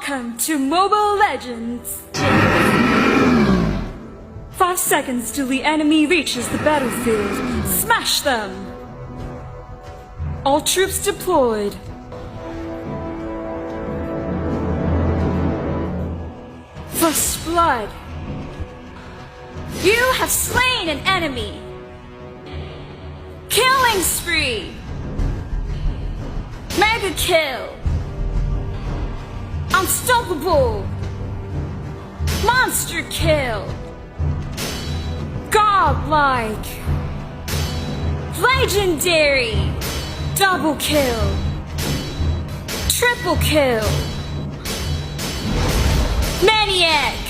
Welcome to Mobile Legends! 5 seconds till the enemy reaches the battlefield. Smash them! All troops deployed. First blood. You have slain an enemy. Killing spree. Mega kill. Unstoppable. Monster kill. Godlike. Legendary. Double kill. Triple kill. Maniac.